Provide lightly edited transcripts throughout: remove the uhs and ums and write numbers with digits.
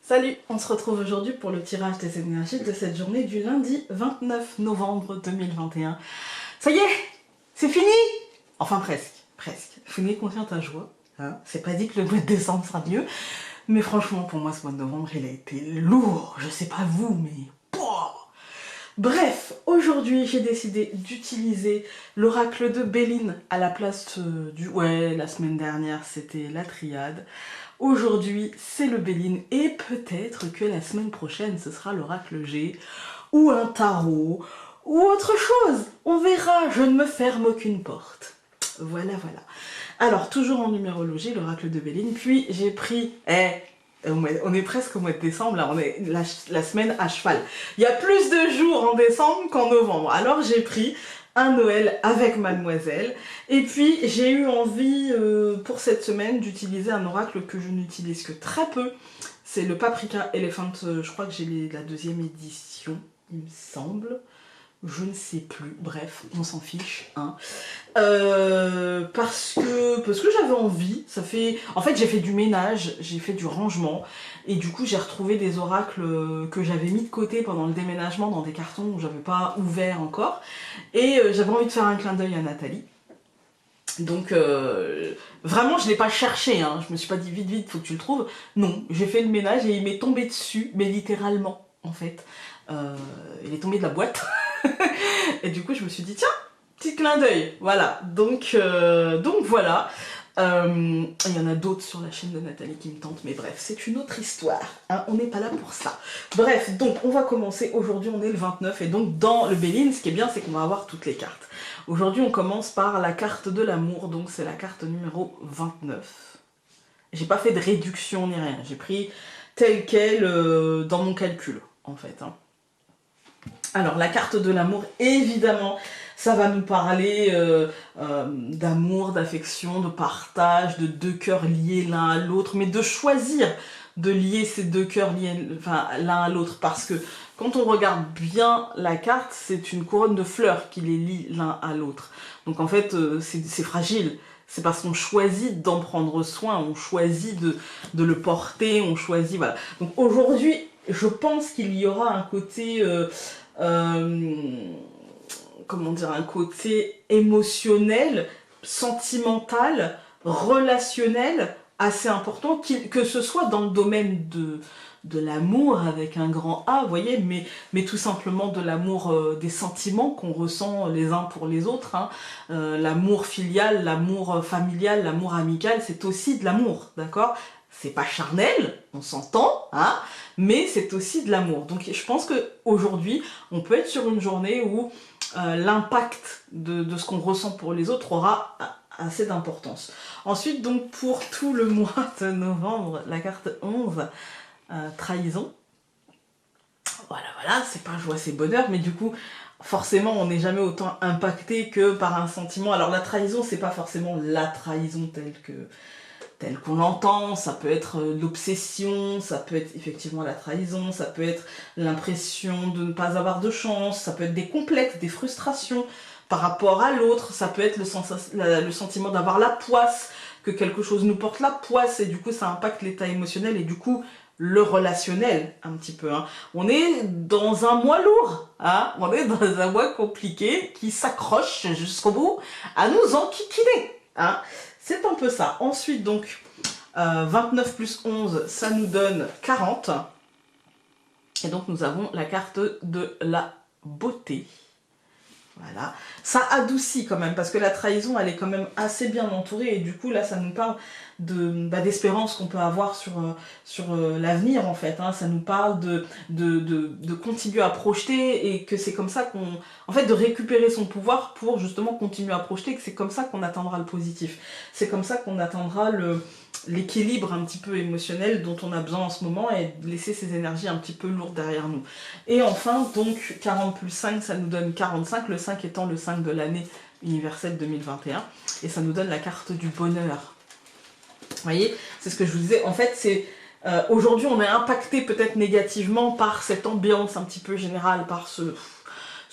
Salut, on se retrouve aujourd'hui pour le tirage des énergies de cette journée du lundi 29 novembre 2021. Ça y est, c'est fini. Enfin presque. Fini contient ta joie. Hein, c'est pas dit que le mois de décembre sera mieux, mais franchement pour moi ce mois de novembre il a été lourd. Je sais pas vous, mais... Bref, aujourd'hui j'ai décidé d'utiliser l'oracle de Béline à la place du... Ouais, la semaine dernière c'était la triade. Aujourd'hui c'est le Béline et peut-être que la semaine prochaine ce sera l'oracle G ou un tarot ou autre chose. On verra, je ne me ferme aucune porte. Voilà. Alors toujours en numérologie, l'oracle de Béline, puis j'ai pris... on est presque au mois de décembre, là on est la semaine à cheval. Il y a plus de jours en décembre qu'en novembre. Alors j'ai pris un Noël avec Mademoiselle. Et puis j'ai eu envie pour cette semaine d'utiliser un oracle que je n'utilise que très peu. C'est le Paprika Elephant, je crois que j'ai la deuxième édition, il me semble. Je ne sais plus, bref, on s'en fiche, hein. Parce que j'avais envie, en fait j'ai fait du ménage, j'ai fait du rangement, et du coup j'ai retrouvé des oracles que j'avais mis de côté pendant le déménagement dans des cartons où j'avais pas ouvert encore, et j'avais envie de faire un clin d'œil à Nathalie. Donc vraiment je l'ai pas cherché, hein. Je me suis pas dit vite, faut que tu le trouves. Non, j'ai fait le ménage et il m'est tombé dessus, mais littéralement en fait. Il est tombé de la boîte. Et du coup je me suis dit tiens, petit clin d'œil, voilà. Donc voilà. Il y en a d'autres sur la chaîne de Nathalie qui me tentent, mais bref, c'est une autre histoire, hein, on n'est pas là pour ça. Bref, donc on va commencer, aujourd'hui on est le 29, et donc dans le Béline, ce qui est bien, c'est qu'on va avoir toutes les cartes. Aujourd'hui on commence par la carte de l'amour, donc c'est la carte numéro 29. J'ai pas fait de réduction ni rien, j'ai pris tel quel dans mon calcul, en fait, hein. Alors la carte de l'amour, évidemment, ça va nous parler d'amour, d'affection, de partage, de deux cœurs liés l'un à l'autre, mais de choisir de lier ces deux cœurs liés l'un à l'autre, parce que quand on regarde bien la carte, c'est une couronne de fleurs qui les lie l'un à l'autre. Donc en fait, c'est fragile. C'est parce qu'on choisit d'en prendre soin, on choisit de le porter, on choisit... Voilà. Donc aujourd'hui, je pense qu'il y aura un côté... comment dire, un côté émotionnel, sentimental, relationnel assez important, que ce soit dans le domaine de l'amour avec un grand A, vous voyez, mais tout simplement de l'amour, des sentiments qu'on ressent les uns pour les autres, hein. L'amour filial, l'amour familial, l'amour amical, c'est aussi de l'amour, d'accord? C'est pas charnel, on s'entend, hein, mais c'est aussi de l'amour. Donc je pense qu'aujourd'hui, on peut être sur une journée où l'impact de ce qu'on ressent pour les autres aura assez d'importance. Ensuite, donc pour tout le mois de novembre, la carte 11, trahison. Voilà, c'est pas joie, c'est bonheur, mais du coup, forcément, on n'est jamais autant impacté que par un sentiment. Alors la trahison, c'est pas forcément la trahison telle qu'on l'entend, ça peut être l'obsession, ça peut être effectivement la trahison, ça peut être l'impression de ne pas avoir de chance, ça peut être des complexes, des frustrations par rapport à l'autre, ça peut être le sentiment d'avoir la poisse, que quelque chose nous porte la poisse, et du coup ça impacte l'état émotionnel, et du coup le relationnel un petit peu, hein. On est dans un mois lourd, hein. On est dans un mois compliqué qui s'accroche jusqu'au bout à nous enquiquiner, hein. C'est un peu ça. Ensuite, donc, 29 plus 11, ça nous donne 40. Et donc, nous avons la carte de la beauté. Voilà. Ça adoucit quand même, parce que la trahison, elle est quand même assez bien entourée. Et du coup, là, ça nous parle d'espérance qu'on peut avoir sur l'avenir, en fait, hein. Ça nous parle de continuer à projeter, et que c'est comme ça qu'on... En fait, de récupérer son pouvoir pour justement continuer à projeter, et que c'est comme ça qu'on atteindra le positif. C'est comme ça qu'on atteindra l'équilibre un petit peu émotionnel dont on a besoin en ce moment, et de laisser ces énergies un petit peu lourdes derrière nous. Et enfin, donc, 40 plus 5, ça nous donne 45, le 5 étant le 5 de l'année universelle 2021, et ça nous donne la carte du bonheur. Vous voyez, c'est ce que je vous disais, en fait, c'est... aujourd'hui, on est impacté peut-être négativement par cette ambiance un petit peu générale, par ce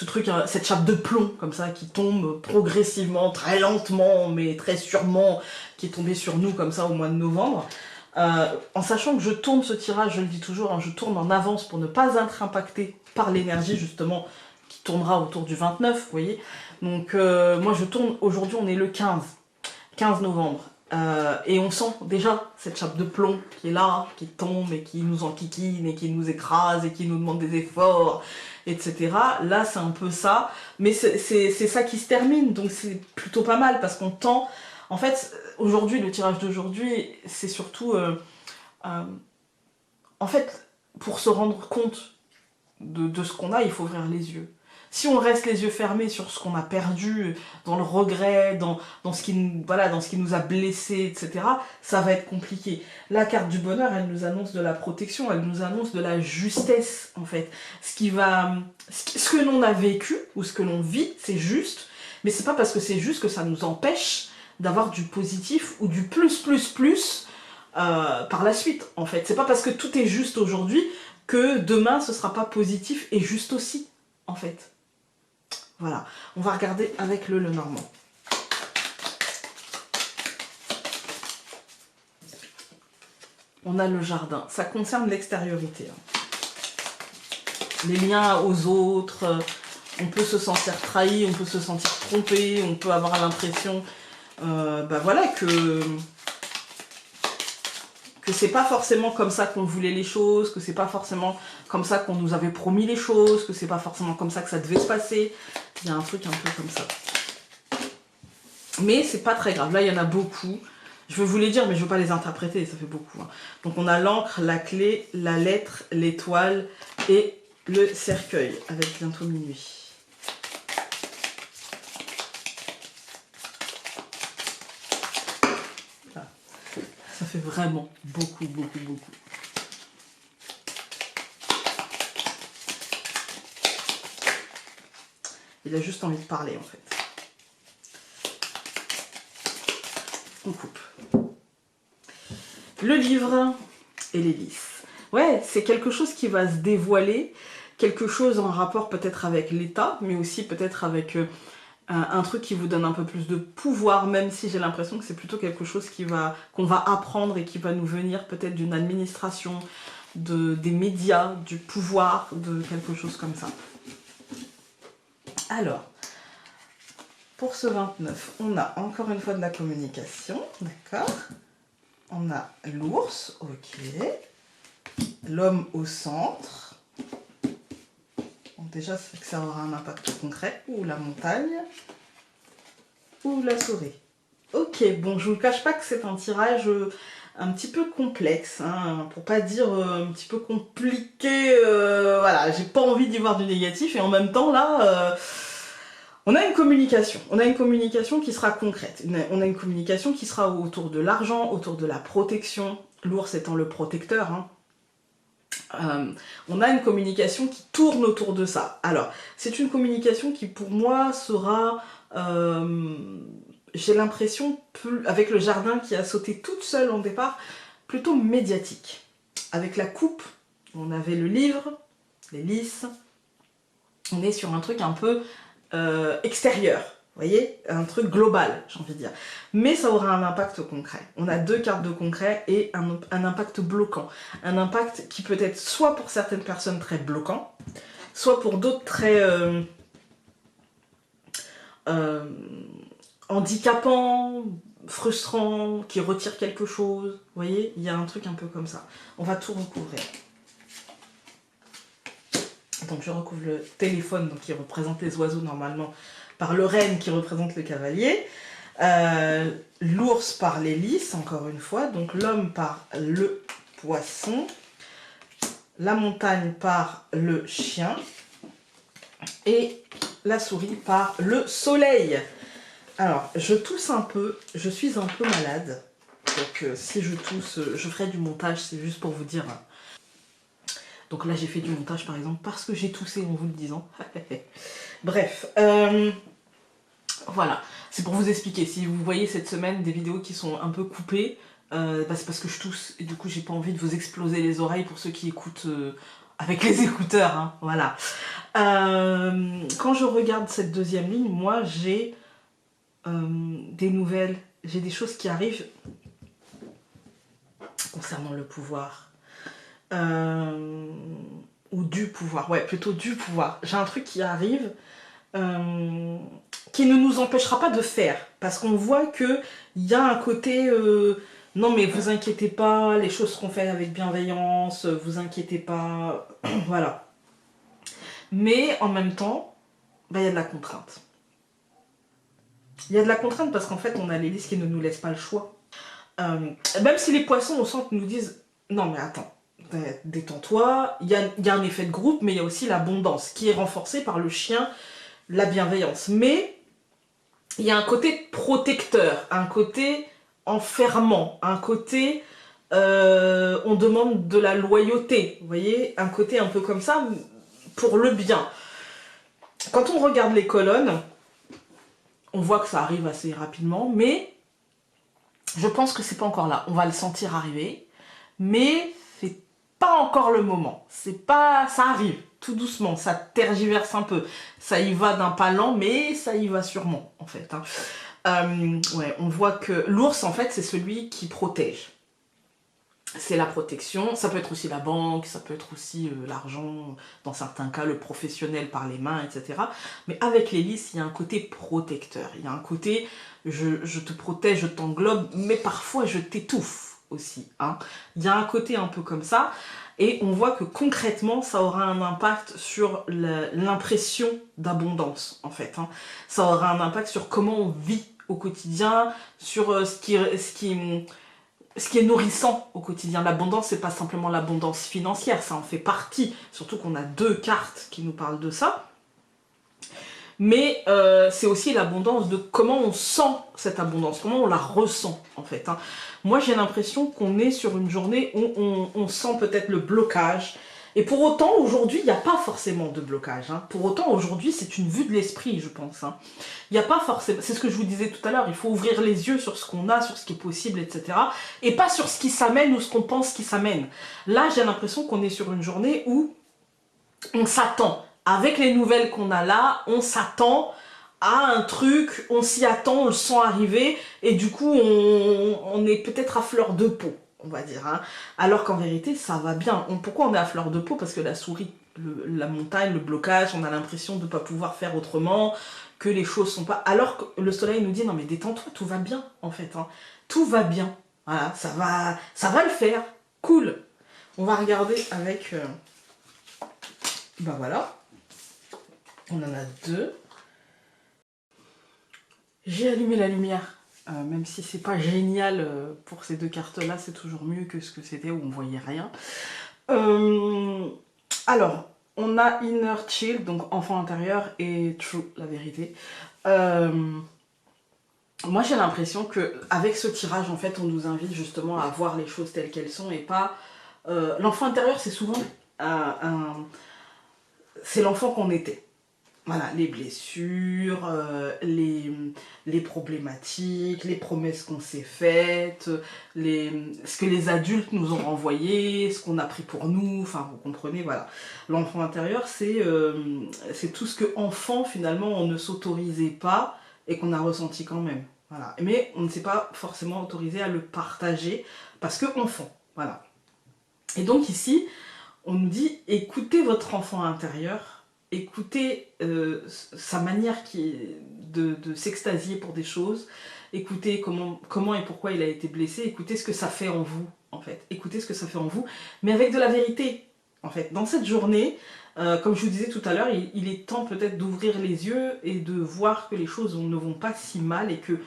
truc, cette chape de plomb comme ça qui tombe progressivement, très lentement, mais très sûrement, qui est tombée sur nous comme ça au mois de novembre. En sachant que je tourne ce tirage, je le dis toujours, hein, je tourne en avance pour ne pas être impacté par l'énergie justement qui tournera autour du 29, vous voyez. Donc moi je tourne, aujourd'hui on est le 15 novembre. Et on sent déjà cette chape de plomb qui est là, qui tombe et qui nous enquiquine et qui nous écrase et qui nous demande des efforts, etc. Là c'est un peu ça, mais c'est ça qui se termine, donc c'est plutôt pas mal parce qu'on tend... En fait, aujourd'hui, le tirage d'aujourd'hui, c'est surtout... en fait, pour se rendre compte de ce qu'on a, il faut ouvrir les yeux. Si on reste les yeux fermés sur ce qu'on a perdu, dans le regret, dans ce qui, voilà, dans ce qui nous a blessés, etc., ça va être compliqué. La carte du bonheur, elle nous annonce de la protection, elle nous annonce de la justesse, en fait. Ce que l'on a vécu, ou ce que l'on vit, c'est juste, mais c'est pas parce que c'est juste que ça nous empêche d'avoir du positif ou du plus par la suite, en fait. C'est pas parce que tout est juste aujourd'hui que demain ce sera pas positif et juste aussi, en fait. Voilà, on va regarder avec le Lenormand. On a le jardin, ça concerne l'extériorité. Hein. Les liens aux autres, on peut se sentir trahi, on peut se sentir trompé, on peut avoir l'impression voilà, que c'est pas forcément comme ça qu'on voulait les choses, que c'est pas forcément comme ça qu'on nous avait promis les choses, que c'est pas forcément comme ça que ça devait se passer. Il y a un truc un peu comme ça. Mais c'est pas très grave, là il y en a beaucoup. Je vais vous les dire, mais je veux pas les interpréter, ça fait beaucoup. Hein. Donc on a l'encre, la clé, la lettre, l'étoile et le cercueil, avec bientôt minuit. Ça fait vraiment beaucoup. Il a juste envie de parler en fait. On coupe. Le livre et les lys. Ouais, c'est quelque chose qui va se dévoiler, quelque chose en rapport peut-être avec l'État, mais aussi peut-être avec un truc qui vous donne un peu plus de pouvoir, même si j'ai l'impression que c'est plutôt quelque chose qu'on va apprendre et qui va nous venir peut-être d'une administration, des médias, du pouvoir, de quelque chose comme ça. Alors, pour ce 29, on a encore une fois de la communication, d'accord? On a l'ours, ok. L'homme au centre. Donc déjà, ça fait que ça aura un impact concret. Ou la montagne. Ou la souris. Ok, bon, je vous le cache pas que c'est un tirage un petit peu complexe, hein, pour pas dire un petit peu compliqué. Voilà, j'ai pas envie d'y voir du négatif et en même temps, là... on a une communication qui sera concrète, on a une communication qui sera autour de l'argent, autour de la protection, l'ours étant le protecteur. Hein. On a une communication qui tourne autour de ça. Alors, c'est une communication qui pour moi sera, j'ai l'impression, avec le jardin qui a sauté toute seule au départ, plutôt médiatique. Avec la coupe, on avait le livre, les lys, on est sur un truc un peu... extérieur, vous voyez, un truc global, j'ai envie de dire. Mais ça aura un impact concret. On a deux cartes de concret et un impact bloquant. Un impact qui peut être soit pour certaines personnes très bloquant, soit pour d'autres très handicapant, frustrant, qui retire quelque chose. Vous voyez, il y a un truc un peu comme ça. On va tout recouvrir. Donc je recouvre le téléphone, donc qui représente les oiseaux normalement, par le renne qui représente le cavalier, l'ours par les lys, encore une fois, donc l'homme par le poisson, la montagne par le chien, et la souris par le soleil. Alors, je tousse un peu, je suis un peu malade, donc si je tousse, je ferai du montage, c'est juste pour vous dire... Donc là, j'ai fait du montage, par exemple, parce que j'ai toussé en vous le disant. Bref, voilà. C'est pour vous expliquer. Si vous voyez cette semaine des vidéos qui sont un peu coupées, c'est parce que je tousse. Et du coup, j'ai pas envie de vous exploser les oreilles pour ceux qui écoutent avec les écouteurs. Hein, voilà. Quand je regarde cette deuxième ligne, moi, j'ai des nouvelles. J'ai des choses qui arrivent concernant le pouvoir. Ou du pouvoir, ouais, plutôt du pouvoir. J'ai un truc qui arrive qui ne nous empêchera pas de faire. Parce qu'on voit qu'il y a un côté... non mais vous inquiétez pas, les choses seront faites avec bienveillance, vous inquiétez pas, voilà. Mais en même temps, bah, y a de la contrainte. Il y a de la contrainte parce qu'en fait, on a l'hélice qui ne nous laisse pas le choix. Même si les poissons au centre nous disent « Non mais attends, détends-toi, il y a un effet de groupe, mais il y a aussi l'abondance qui est renforcée par le chien, la bienveillance. Mais il y a un côté protecteur, un côté enfermant, un côté on demande de la loyauté, vous voyez, un côté un peu comme ça pour le bien. Quand on regarde les colonnes, on voit que ça arrive assez rapidement, mais je pense que c'est pas encore là. On va le sentir arriver, mais c'est pas encore le moment. C'est pas, ça arrive tout doucement, ça tergiverse un peu. Ça y va d'un pas lent, mais ça y va sûrement en fait. Ouais, on voit que l'ours en fait c'est celui qui protège. C'est la protection, ça peut être aussi la banque, ça peut être aussi l'argent, dans certains cas le professionnel par les mains, etc. Mais avec l'hélice, il y a un côté protecteur, il y a un côté je te protège, je t'englobe, mais parfois je t'étouffe aussi. Hein. Il y a un côté un peu comme ça, et on voit que concrètement, ça aura un impact sur l'impression d'abondance, en fait. Hein. Ça aura un impact sur comment on vit au quotidien, sur ce qui est nourrissant au quotidien. L'abondance, c'est pas simplement l'abondance financière, ça en fait partie, surtout qu'on a 2 cartes qui nous parlent de ça. Mais c'est aussi l'abondance de comment on sent cette abondance, comment on la ressent en fait. Hein. Moi j'ai l'impression qu'on est sur une journée où on sent peut-être le blocage. Et pour autant, aujourd'hui, il n'y a pas forcément de blocage. Hein. Pour autant, aujourd'hui, c'est une vue de l'esprit, je pense. Hein. Il n'y a pas forcément... C'est ce que je vous disais tout à l'heure, il faut ouvrir les yeux sur ce qu'on a, sur ce qui est possible, etc. Et pas sur ce qui s'amène ou ce qu'on pense qui s'amène. Là, j'ai l'impression qu'on est sur une journée où on s'attend. Avec les nouvelles qu'on a là, on s'attend à un truc, on s'y attend, on le sent arriver, et du coup, on est peut-être à fleur de peau. On va dire, hein. Alors qu'en vérité, ça va bien. Pourquoi on est à fleur de peau? Parce que la souris, la montagne, le blocage, on a l'impression de ne pas pouvoir faire autrement, que les choses sont pas... Alors que le soleil nous dit, non mais détends-toi, tout va bien, en fait. Hein. Tout va bien. Voilà, ça va le faire. Cool. On va regarder avec... Ben voilà. On en a 2. J'ai allumé la lumière. Même si c'est pas génial pour ces 2 cartes-là, c'est toujours mieux que ce que c'était où on voyait rien. Alors, on a Inner Child, donc enfant intérieur, et True, la vérité. Moi, j'ai l'impression qu'avec ce tirage, en fait, on nous invite justement à voir les choses telles qu'elles sont et pas... l'enfant intérieur, c'est souvent c'est l'enfant qu'on était. Voilà, les blessures, les problématiques, les promesses qu'on s'est faites, ce que les adultes nous ont renvoyé, ce qu'on a pris pour nous, enfin vous comprenez, voilà. L'enfant intérieur, c'est tout ce que enfant, finalement, on ne s'autorisait pas et qu'on a ressenti quand même. Voilà. Mais on ne s'est pas forcément autorisé à le partager parce que enfant, voilà. Et donc ici, on nous dit, écoutez votre enfant intérieur, écoutez sa manière de s'extasier pour des choses, écoutez comment et pourquoi il a été blessé, écoutez ce que ça fait en vous, en fait. Écoutez ce que ça fait en vous, mais avec de la vérité, en fait. Dans cette journée, comme je vous disais tout à l'heure, il est temps peut-être d'ouvrir les yeux et de voir que les choses ne vont pas si mal et que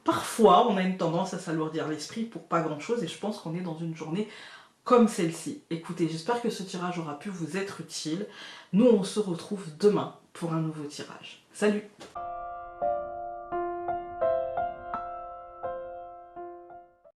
parfois, on a une tendance à s'alourdir l'esprit pour pas grand-chose et je pense qu'on est dans une journée comme celle-ci. Écoutez, j'espère que ce tirage aura pu vous être utile. Nous, on se retrouve demain pour un nouveau tirage. Salut!